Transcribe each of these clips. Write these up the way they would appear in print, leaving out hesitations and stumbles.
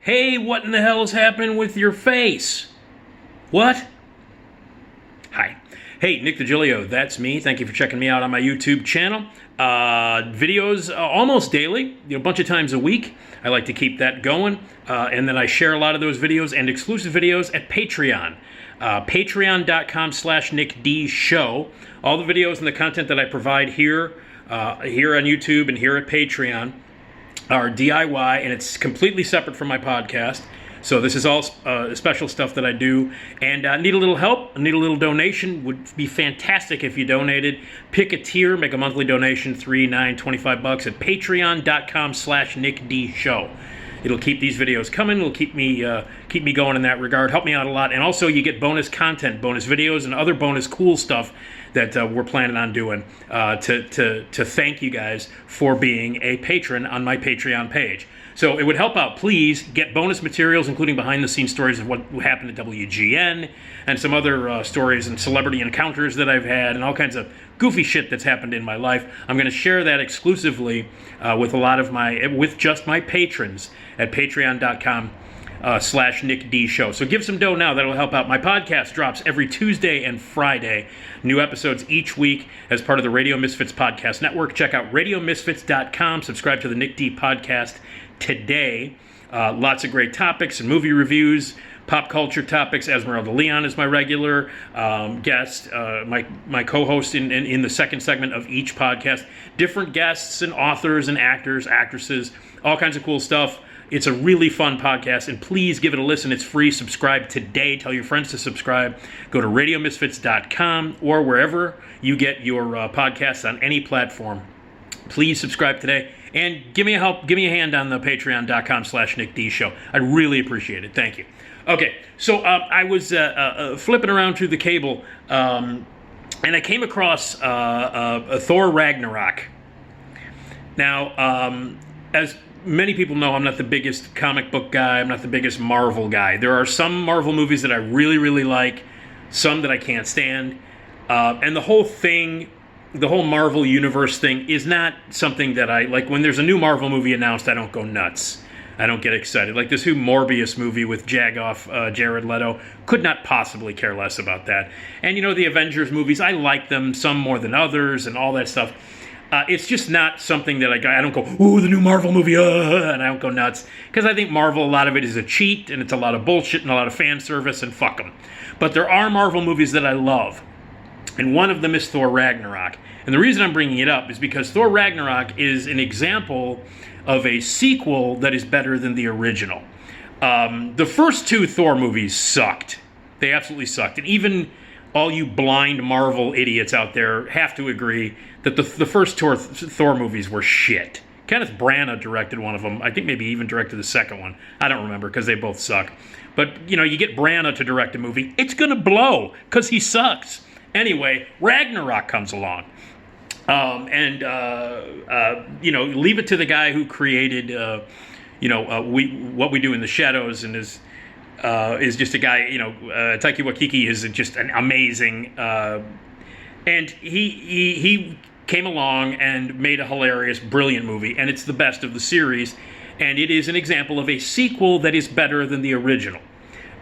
Hey, what in the hell is happening with your face? What? Hi. Hey, Nick Digilio, that's me. Thank you for checking me out on my YouTube channel. Videos almost daily, a bunch of times a week. I like to keep that going. And then I share a lot of those videos and exclusive videos at Patreon. Patreon.com/NickDShow. All the videos and the content that I provide here on YouTube and here at Patreon are DIY, and it's completely separate from my podcast. So this is all special stuff that I do, and need a little help, need a little donation. Would be fantastic if you donated. Pick a tier, make a monthly donation, $3, $9, $25 at patreon.com/NickDShow. It'll keep these videos coming. It'll keep me going in that regard. Help me out a lot. And also you get bonus content, bonus videos, and other bonus cool stuff that we're planning on doing to thank you guys for being a patron on my Patreon page. So it would help out. Please get bonus materials, including behind-the-scenes stories of what happened at WGN and some other stories and celebrity encounters that I've had and all kinds of goofy shit that's happened in my life. I'm going to share that exclusively with just my patrons at patreon.com/NickDShow. So give some dough now. That'll help out. My podcast drops every Tuesday and Friday. New episodes each week as part of the Radio Misfits Podcast Network. Check out RadioMisfits.com. Subscribe to the Nick D Podcast today. Lots of great topics and movie reviews, pop culture topics. Esmeralda Leon is my regular guest, my co-host in the second segment of each podcast. Different guests and authors and actors, actresses, all kinds of cool stuff. It's a really fun podcast, and please give it a listen. It's free. Subscribe today. Tell your friends to subscribe. Go to RadioMisfits.com or wherever you get your podcasts on any platform. Please subscribe today. And give me a hand on the patreon.com/NickDShow. I'd really appreciate it. Thank you. Okay, so I was flipping around through the cable, and I came across a Thor Ragnarok. Now, as many people know, I'm not the biggest comic book guy. I'm not the biggest Marvel guy. There are some Marvel movies that I really, really like, some that I can't stand, and the whole Marvel Universe thing is not something that I like. When there's a new Marvel movie announced, I don't go nuts. I don't get excited. Like this new Morbius movie with Jared Leto, could not possibly care less about that. And the Avengers movies, I like them, some more than others and all that stuff. It's just not something that I don't go, ooh, the new Marvel movie, and I don't go nuts. Because I think Marvel, a lot of it is a cheat, and it's a lot of bullshit and a lot of fan service, and fuck them. But there are Marvel movies that I love. And one of them is Thor Ragnarok. And the reason I'm bringing it up is because Thor Ragnarok is an example of a sequel that is better than the original. The first two Thor movies sucked. They absolutely sucked. And even all you blind Marvel idiots out there have to agree that the first Thor movies were shit. Kenneth Branagh directed one of them. I think maybe even directed the second one. I don't remember because they both suck. But, you get Branagh to direct a movie, it's going to blow because he sucks. Anyway, Ragnarok comes along. Leave it to the guy who created, What We Do in the Shadows, and is just a guy, Taika Waititi is just an amazing, and he came along and made a hilarious, brilliant movie, and it's the best of the series, and it is an example of a sequel that is better than the original,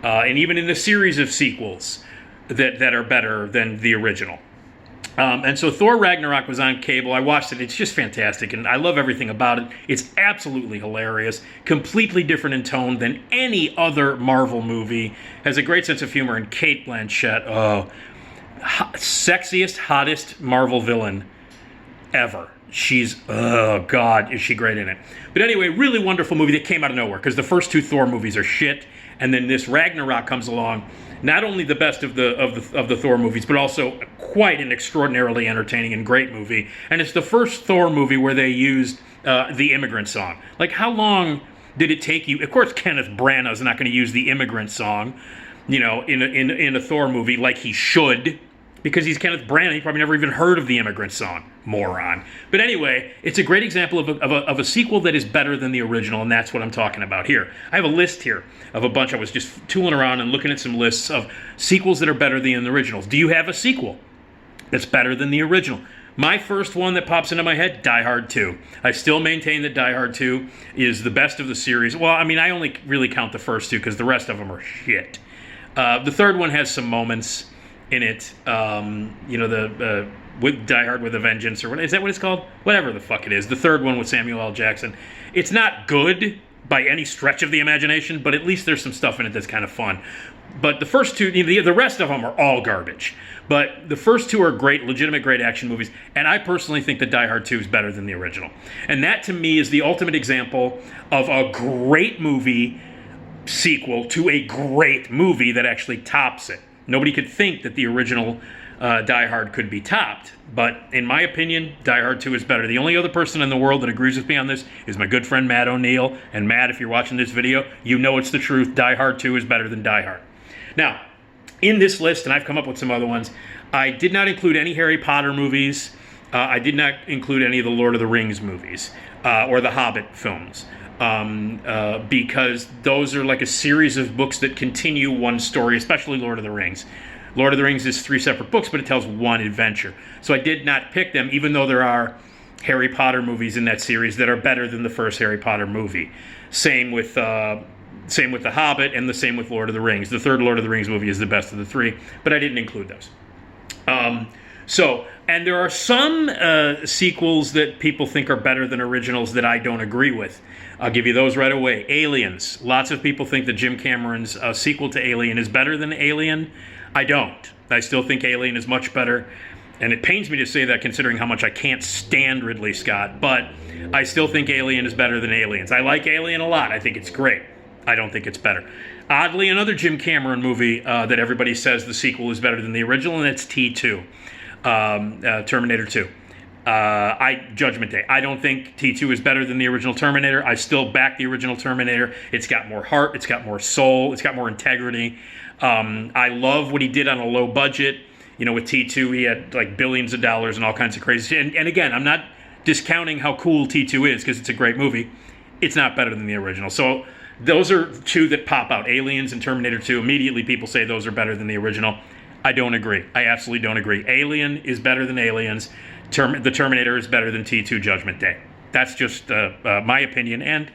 and even in the series of sequels that are better than the original. And so Thor Ragnarok was on cable. I watched it. It's just fantastic, and I love everything about it. It's absolutely hilarious, completely different in tone than any other Marvel movie. Has a great sense of humor, and Cate Blanchett, sexiest, hottest Marvel villain ever. She's, oh God, is she great in it. But anyway, really wonderful movie that came out of nowhere, because the first two Thor movies are shit, and then this Ragnarok comes along. Not only the best of the Thor movies, but also quite an extraordinarily entertaining and great movie. And it's the first Thor movie where they used the Immigrant Song. Like, how long did it take you? Of course, Kenneth Branagh is not going to use the Immigrant Song, in a Thor movie like he should, because he's Kenneth Branagh. He probably never even heard of the Immigrant Song. Moron. But anyway, it's a great example of a sequel that is better than the original, and that's what I'm talking about here. I have a list here of a bunch. I was just tooling around and looking at some lists of sequels that are better than the originals. Do you have a sequel that's better than the original? My first one that pops into my head, Die Hard 2. I still maintain that Die Hard 2 is the best of the series. Well, I mean, I only really count the first two because the rest of them are shit. The third one has some moments in it. With Die Hard with a Vengeance, or what is that what it's called? Whatever the fuck it is. The third one with Samuel L. Jackson. It's not good by any stretch of the imagination, but at least there's some stuff in it that's kind of fun. But the first two, the rest of them are all garbage. But the first two are great, legitimate great action movies, and I personally think that Die Hard 2 is better than the original. And that, to me, is the ultimate example of a great movie sequel to a great movie that actually tops it. Nobody could think that the original Die Hard could be topped, but in my opinion, Die Hard 2 is better. The only other person in the world that agrees with me on this is my good friend Matt O'Neill. And Matt, if you're watching this video, you know it's the truth. Die Hard 2 is better than Die Hard. Now, in this list, and I've come up with some other ones, I did not include any Harry Potter movies. I did not include any of the Lord of the Rings movies or the Hobbit films. Because those are like a series of books that continue one story, especially Lord of the Rings. Lord of the Rings is 3 separate books, but it tells one adventure. So I did not pick them, even though there are Harry Potter movies in that series that are better than the first Harry Potter movie. Same with The Hobbit, and the same with Lord of the Rings. The third Lord of the Rings movie is the best of the three, but I didn't include those. And there are some sequels that people think are better than originals that I don't agree with. I'll give you those right away. Aliens. Lots of people think that Jim Cameron's sequel to Alien is better than Alien. I don't. I still think Alien is much better. And it pains me to say that considering how much I can't stand Ridley Scott. But I still think Alien is better than Aliens. I like Alien a lot. I think it's great. I don't think it's better. Oddly, another Jim Cameron movie that everybody says the sequel is better than the original, and that's T2. Terminator 2. Judgment Day. I don't think T2 is better than the original Terminator. I still back the original Terminator. It's got more heart. It's got more soul. It's got more integrity. I love what he did on a low budget. With T2, he had like billions of dollars and all kinds of crazy shit. And again, I'm not discounting how cool T2 is because it's a great movie. It's not better than the original. So those are two that pop out. Aliens and Terminator 2. Immediately people say those are better than the original. I don't agree. I absolutely don't agree. Alien is better than Aliens. The Terminator is better than T2 Judgment Day. That's just my opinion and,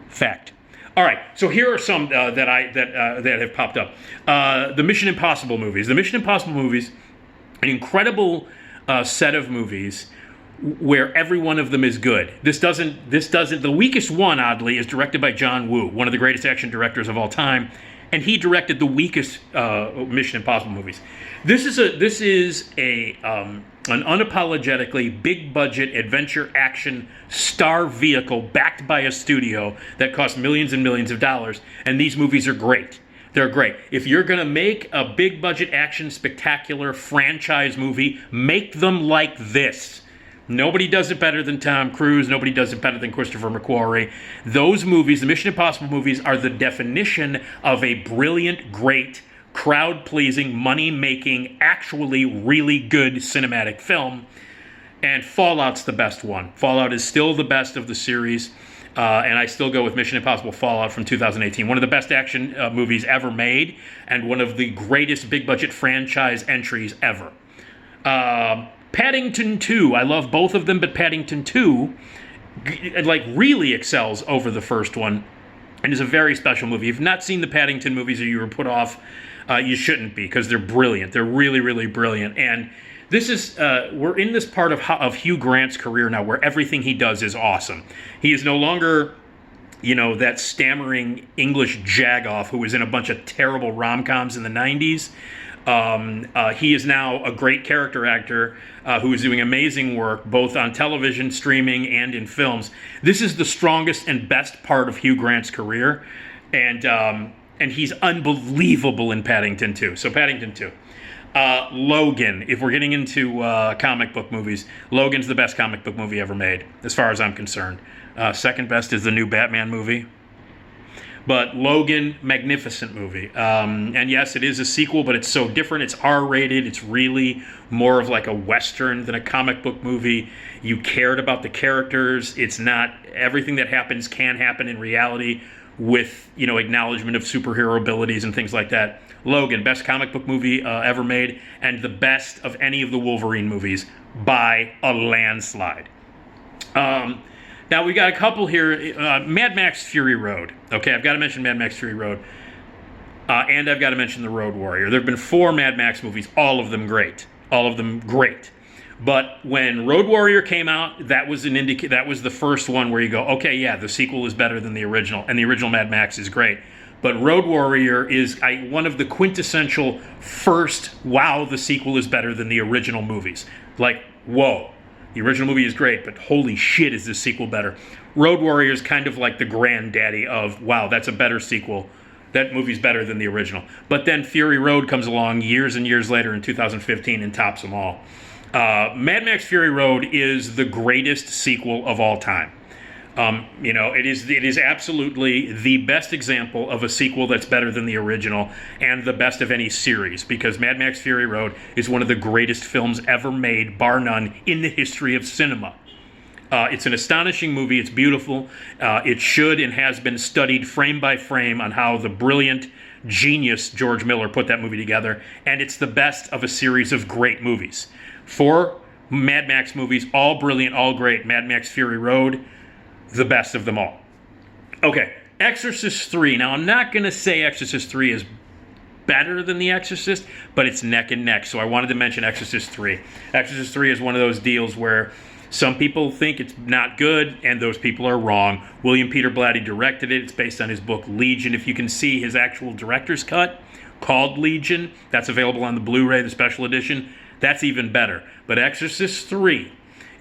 fact. All right, so here are some that have popped up. The Mission Impossible movies. The Mission Impossible movies, an incredible set of movies where every one of them is good. This doesn't. The weakest one, oddly, is directed by John Woo, one of the greatest action directors of all time, and he directed the weakest Mission Impossible movies. This is an unapologetically big budget adventure action star vehicle backed by a studio that costs millions and millions of dollars, and these movies are great. They're great. If you're going to make a big budget action spectacular franchise movie, make them like this. Nobody does it better than Tom Cruise. Nobody does it better than Christopher McQuarrie. Those movies, the Mission Impossible movies, are the definition of a brilliant, great, crowd-pleasing, money-making, actually really good cinematic film. And Fallout's the best one. Fallout is still the best of the series. And I still go with Mission Impossible Fallout from 2018. One of the best action movies ever made, and one of the greatest big-budget franchise entries ever. Paddington 2. I love both of them, but Paddington 2 really excels over the first one and is a very special movie. If you've not seen the Paddington movies or you were put off, you shouldn't be, because they're brilliant. They're really, really brilliant. And this is, we're in this part of Hugh Grant's career now where everything he does is awesome. He is no longer, that stammering English jagoff who was in a bunch of terrible rom-coms in the 90s. He is now a great character actor who is doing amazing work both on television, streaming, and in films. This is the strongest and best part of Hugh Grant's career, and he's unbelievable in Paddington 2. So Paddington 2. Logan, if we're getting into comic book movies, Logan's the best comic book movie ever made, as far as I'm concerned. Second best is the new Batman movie. But Logan, magnificent movie. And yes, it is a sequel, but it's so different. It's R-rated. It's really more of like a Western than a comic book movie. You cared about the characters. It's not everything that happens can happen in reality. with, acknowledgement of superhero abilities and things like that. Logan, best comic book movie ever made, and the best of any of the Wolverine movies by a landslide. Now we got a couple here. Mad Max Fury Road. Okay, I've got to mention Mad Max Fury Road. And I've got to mention The Road Warrior. There have been 4 Mad Max movies, all of them great. All of them great. But when Road Warrior came out, that was that was the first one where you go, okay, yeah, the sequel is better than the original, and the original Mad Max is great. But Road Warrior is one of the quintessential first, wow, the sequel is better than the original movies. Like, whoa, the original movie is great, but holy shit, is this sequel better. Road Warrior is kind of like the granddaddy of, wow, that's a better sequel. That movie's better than the original. But then Fury Road comes along years and years later in 2015 and tops them all. Mad Max Fury Road is the greatest sequel of all time. It is absolutely the best example of a sequel that's better than the original and the best of any series, because Mad Max Fury Road is one of the greatest films ever made, bar none, in the history of cinema. It's an astonishing movie. It's beautiful. It should and has been studied frame by frame on how the brilliant genius George Miller put that movie together, and it's the best of a series of great movies. 4 Mad Max movies, all brilliant, all great. Mad Max Fury Road, the best of them all. Okay, Exorcist 3. Now, I'm not going to say Exorcist 3 is better than The Exorcist, but it's neck and neck, so I wanted to mention Exorcist 3. Exorcist 3 is one of those deals where some people think it's not good, and those people are wrong. William Peter Blatty directed it. It's based on his book Legion. If you can see his actual director's cut, called Legion, that's available on the Blu-ray, the special edition. That's even better. But Exorcist 3,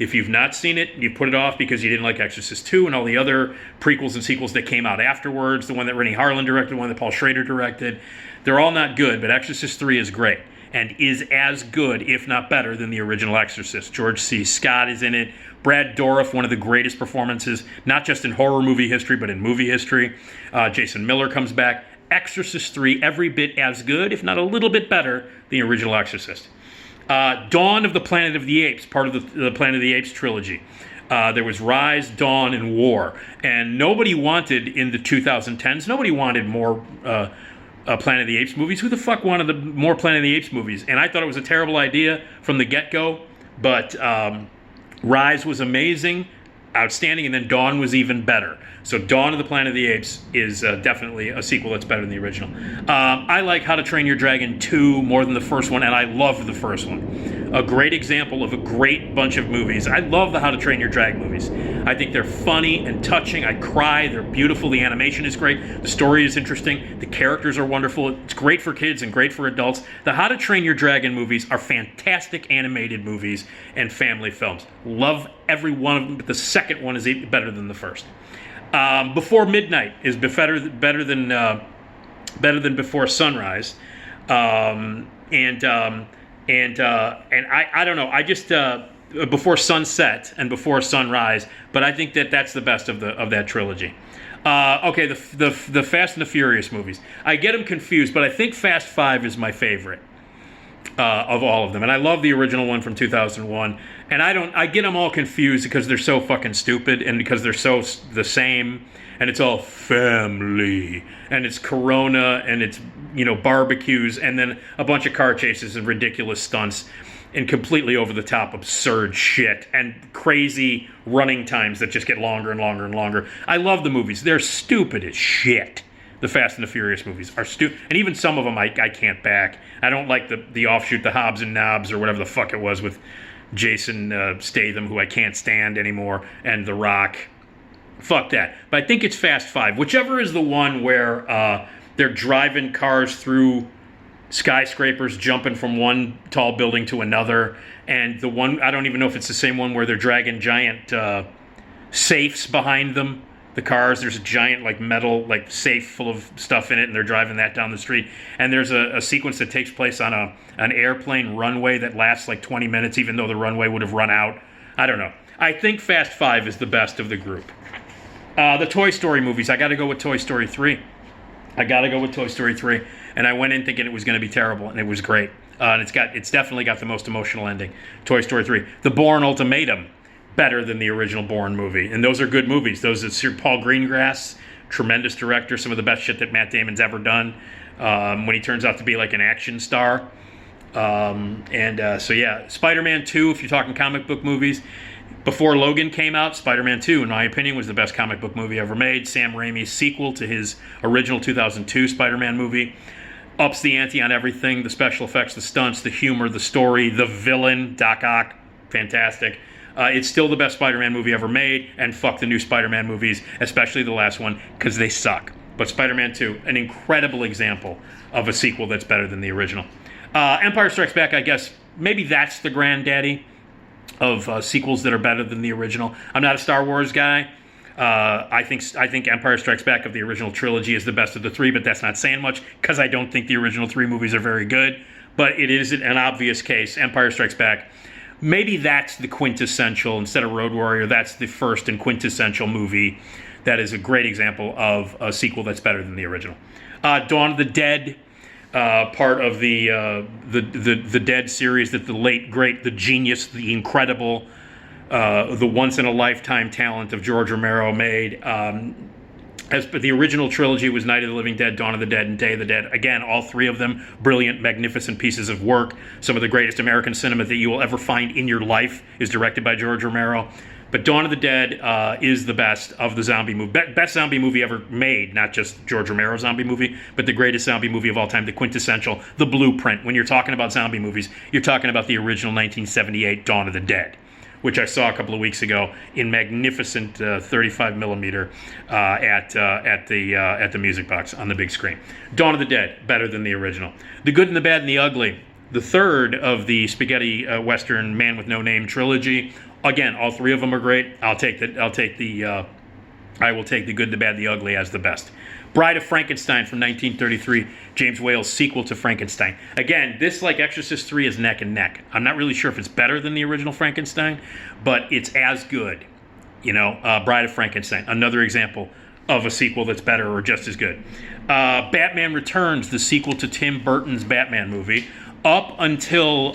if you've not seen it, you put it off because you didn't like Exorcist 2 and all the other prequels and sequels that came out afterwards, the one that Rennie Harlan directed, the one that Paul Schrader directed, they're all not good, but Exorcist 3 is great and is as good, if not better, than the original Exorcist. George C. Scott is in it. Brad Dourif, one of the greatest performances, not just in horror movie history, but in movie history. Jason Miller comes back. Exorcist 3, every bit as good, if not a little bit better, than the original Exorcist. Dawn of the Planet of the Apes, part of the Planet of the Apes trilogy. There was Rise, Dawn, and War. And nobody wanted, in the 2010s, nobody wanted more Planet of the Apes movies. Who the fuck wanted more Planet of the Apes movies? And I thought it was a terrible idea from the get-go. But Rise was amazing, outstanding, and then Dawn was even better. So Dawn of the Planet of the Apes is definitely a sequel that's better than the original. I like How to Train Your Dragon 2 more than the first one, and I loved the first one. A great example of a great bunch of movies. I love the How to Train Your Dragon movies. I think they're funny and touching. I cry. They're beautiful. The animation is great. The story is interesting. The characters are wonderful. It's great for kids and great for adults. The How to Train Your Dragon movies are fantastic animated movies and family films. Love every one of them, but the second one is even better than the first. Before Midnight is better than Before Sunrise, and I don't know. I just Before Sunset and Before Sunrise, but I think that's the best of that trilogy. Okay, the Fast and the Furious movies. I get them confused, but I think Fast 5 is my favorite of all of them, and I love the original one from 2001. And I get them all confused because they're so fucking stupid and because they're so the same, and it's all family, and it's Corona, and it's, barbecues, and then a bunch of car chases and ridiculous stunts and completely over-the-top absurd shit and crazy running times that just get longer and longer and longer. I love the movies. They're stupid as shit. The Fast and the Furious movies are stupid, and even some of them I can't back. I don't like the offshoot, the Hobbs and Knobs, or whatever the fuck it was with Jason Statham, who I can't stand anymore, and The Rock. Fuck that. But I think it's Fast 5. Whichever is the one where they're driving cars through skyscrapers, jumping from one tall building to another, and the one, I don't even know if it's the same one where they're dragging giant safes behind them. The cars, there's a giant metal safe full of stuff in it, and they're driving that down the street. And there's a sequence that takes place on an airplane runway that lasts 20 minutes, even though the runway would have run out. I don't know. I think Fast 5 is the best of the group. The Toy Story movies, I got to go with Toy Story 3. And I went in thinking it was going to be terrible, and it was great. And it's definitely got the most emotional ending. Toy Story 3. The Bourne Ultimatum, better than the original Bourne movie. And those are good movies. Those are Paul Greengrass tremendous director, some of the best shit that Matt Damon's ever done, when he turns out to be like an action star. So yeah, Spider-Man 2, if you're talking comic book movies, before Logan came out, Spider-Man 2, in my opinion, was the best comic book movie ever made. Sam Raimi's sequel to his original 2002 Spider-Man movie ups the ante on everything: the special effects, the stunts, the humor, the story, the villain, Doc Ock, fantastic. It's still the best Spider-Man movie ever made, and fuck the new Spider-Man movies, especially the last one, because they suck. But Spider-Man 2, an incredible example of a sequel that's better than the original. Empire Strikes Back, I guess, maybe that's the granddaddy of sequels that are better than the original. I'm not a Star Wars guy. I think Empire Strikes Back of the original trilogy is the best of the three, but that's not saying much because I don't think the original three movies are very good. But it is an obvious case. Empire Strikes Back, maybe that's the quintessential, instead of Road Warrior, that's the first and quintessential movie that is a great example of a sequel that's better than the original. Dawn of the Dead, part of the Dead series that the late, great, the genius, the incredible, the once-in-a-lifetime talent of George Romero made. As the original trilogy was Night of the Living Dead, Dawn of the Dead, and Day of the Dead. Again, all three of them brilliant, magnificent pieces of work. Some of the greatest American cinema that you will ever find in your life is directed by George Romero. But Dawn of the Dead is the best of the zombie movie. Best zombie movie ever made, not just George Romero's zombie movie, but the greatest zombie movie of all time, the quintessential, the blueprint. When you're talking about zombie movies, you're talking about the original 1978 Dawn of the Dead, which I saw a couple of weeks ago in magnificent 35 millimeter at the Music Box on the big screen. Dawn of the Dead, better than the original. The Good and the Bad and the Ugly, the third of the spaghetti western Man with No Name trilogy. Again, all three of them are great. I will take the Good, the Bad, the Ugly as the best. Bride of Frankenstein from 1933, James Whale's sequel to Frankenstein. Again, this, like Exorcist 3, is neck and neck. I'm not really sure if it's better than the original Frankenstein, but it's as good. Bride of Frankenstein, another example of a sequel that's better or just as good. Batman Returns, the sequel to Tim Burton's Batman movie, up until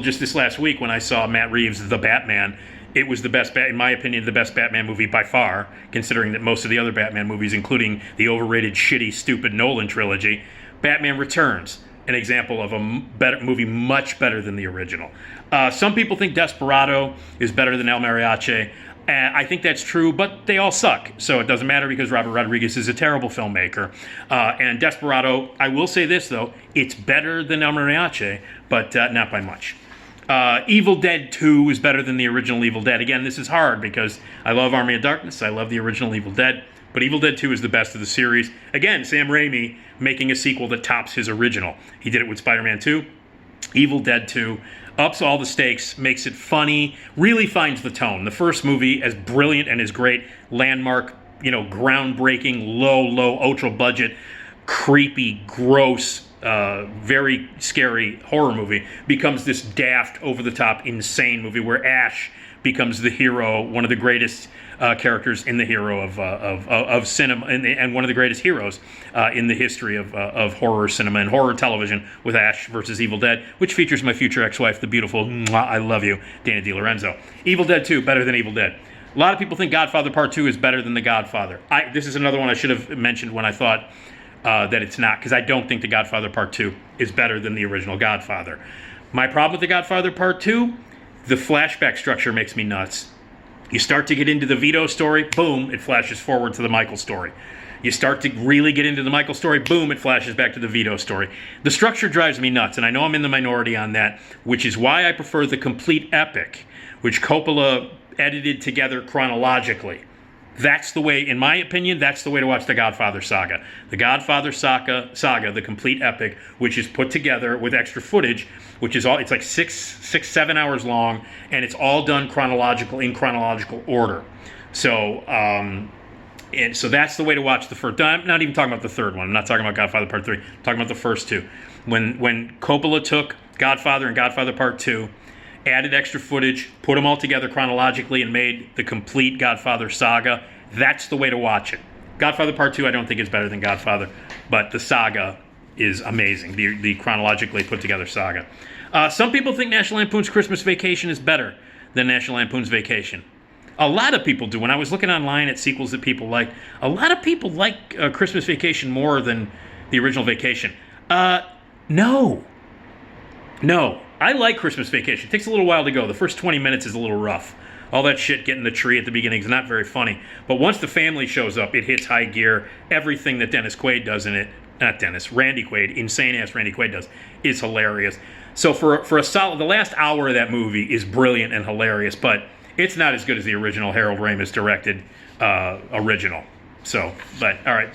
just this last week when I saw Matt Reeves' The Batman. It was the best, in my opinion, the best Batman movie by far, considering that most of the other Batman movies, including the overrated, shitty, stupid Nolan trilogy. Batman Returns, an example of a better movie, much better than the original. Some people think Desperado is better than El Mariachi. I think that's true, but they all suck. So it doesn't matter because Robert Rodriguez is a terrible filmmaker. And Desperado, I will say this, though, it's better than El Mariachi, but not by much. Evil Dead 2 is better than the original Evil Dead. Again, this is hard because I love Army of Darkness. I love the original Evil Dead. But Evil Dead 2 is the best of the series. Again, Sam Raimi making a sequel that tops his original. He did it with Spider-Man 2. Evil Dead 2 ups all the stakes, makes it funny, really finds the tone. The first movie, as brilliant and as great, landmark, groundbreaking, low, ultra budget, creepy, gross, very scary horror movie, becomes this daft, over-the-top, insane movie where Ash becomes the hero, one of the greatest characters in the hero of cinema, and one of the greatest heroes in the history of horror cinema and horror television, with Ash versus Evil Dead, which features my future ex-wife, the beautiful, I love you, Dana DiLorenzo. Evil Dead 2, better than Evil Dead. A lot of people think Godfather Part 2 is better than The Godfather. This is another one I should have mentioned when I thought that it's not, because I don't think The Godfather Part 2 is better than the original Godfather. My problem with The Godfather Part 2, the flashback structure makes me nuts. You start to get into the Vito story, boom, it flashes forward to the Michael story. You start to really get into the Michael story, boom, it flashes back to the Vito story. The structure drives me nuts, and I know I'm in the minority on that, which is why I prefer the complete epic, which Coppola edited together chronologically. That's the way, in my opinion, that's the way to watch the Godfather saga. The Godfather saga, the complete epic, which is put together with extra footage, which is all, it's like 7 hours long, and it's all done in chronological order. So, and so that's the way to watch the first. I'm not even talking about the third one. I'm not talking about Godfather Part 3. I'm talking about the first two. When Coppola took Godfather and Godfather Part 2, added extra footage, put them all together chronologically, and made the complete Godfather saga, that's the way to watch it. Godfather Part 2 I don't think is better than Godfather, but the saga is amazing, the chronologically put together saga. Some people think National Lampoon's Christmas Vacation is better than National Lampoon's Vacation. A lot of people do. When I was looking online at sequels that people like, a lot of people like Christmas Vacation more than the original Vacation. No. I like Christmas Vacation. It takes a little while to go. The first 20 minutes is a little rough. All that shit getting the tree at the beginning is not very funny. But once the family shows up, it hits high gear. Everything that Randy Quaid, insane-ass Randy Quaid does, is hilarious. So for a solid, the last hour of that movie is brilliant and hilarious, but it's not as good as the original Harold Ramis directed original. So, but, all right.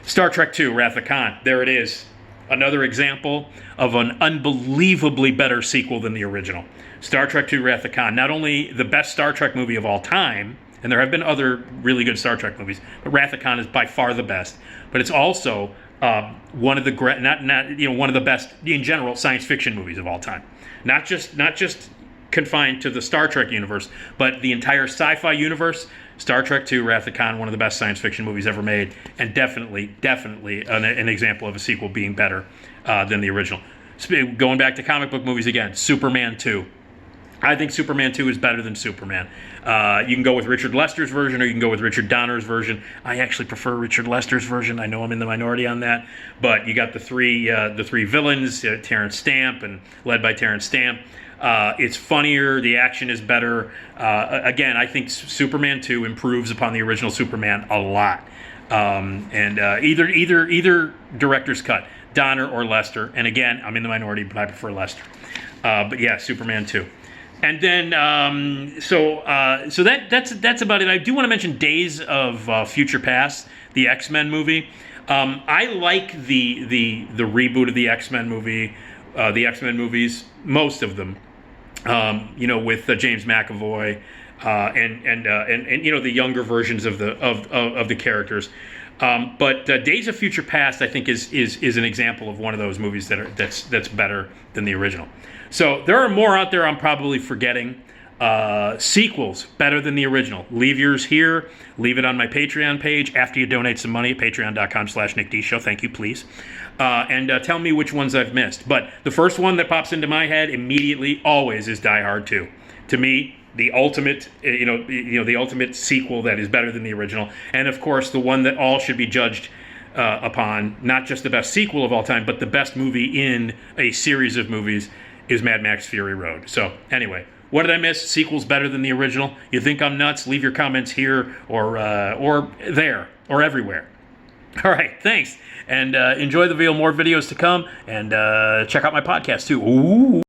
Star Trek II, Wrath of Khan. There it is. Another example of an unbelievably better sequel than the original. Star Trek II, Wrath of Khan. Not only the best Star Trek movie of all time, and there have been other really good Star Trek movies, but Wrath of Khan is by far the best. But it's also one of the one of the best in general science fiction movies of all time. Not just confined to the Star Trek universe, but the entire sci-fi universe. Star Trek II, Wrath of Khan, one of the best science fiction movies ever made, and definitely an example of a sequel being better than the original. Going back to comic book movies again, Superman 2. I think Superman 2 is better than Superman. You can go with Richard Lester's version, or you can go with Richard Donner's version. I actually prefer Richard Lester's version. I know I'm in the minority on that, but you got the three villains, Terrence Stamp, and led by Terrence Stamp. It's funnier. The action is better. Again, I think Superman 2 improves upon the original Superman a lot. Either director's cut, Donner or Lester. And again, I'm in the minority, but I prefer Lester. But yeah, Superman 2. And then, so that's about it. I do want to mention Days of Future Past, the X-Men movie. I like the reboot of the X-Men movie, the X-Men movies, most of them. With James McAvoy and the younger versions of the characters. But Days of Future Past, I think, is an example of one of those movies that's better than the original. So there are more out there I'm probably forgetting. Sequels better than the original. Leave yours here. Leave it on my Patreon page after you donate some money at patreon.com/NickDShow. Thank you, please. And tell me which ones I've missed. But the first one that pops into my head immediately always is Die Hard 2. To me, the ultimate, the ultimate sequel that is better than the original. And of course, the one that all should be judged upon, not just the best sequel of all time, but the best movie in a series of movies, is Mad Max Fury Road. So anyway, what did I miss? Sequel's better than the original? You think I'm nuts? Leave your comments here or there or everywhere. All right, thanks. And enjoy the more videos to come. And check out my podcast too. Ooh.